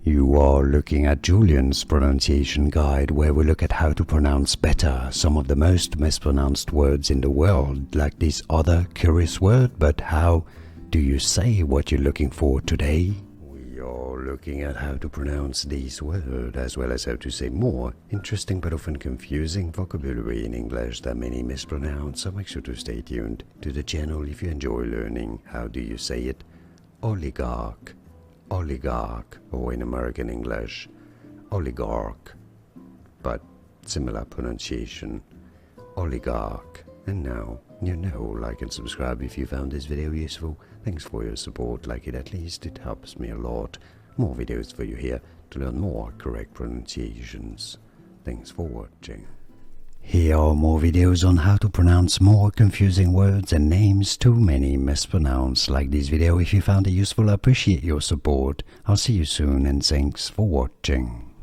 You are looking at Julian's pronunciation guide, where we look at how to pronounce better some of the most mispronounced words in the world, like this other curious word. But how do you say what you're looking for today? We are looking at how to pronounce this word, as well as how to say more interesting but often confusing vocabulary in English that many mispronounce, so make sure to stay tuned to the channel if you enjoy learning how do you say it. Oligarch, oligarch, or in American English, oligarch, but similar pronunciation, oligarch. And now you know, like and subscribe if you found this video useful. Thanks for your support, like it at least, it helps me a lot. More videos for you here to learn more correct pronunciations. Thanks for watching. Here are more videos on how to pronounce more confusing words and names too many mispronounced. Like this video if you found it useful. I appreciate your support. I'll see you soon and thanks for watching.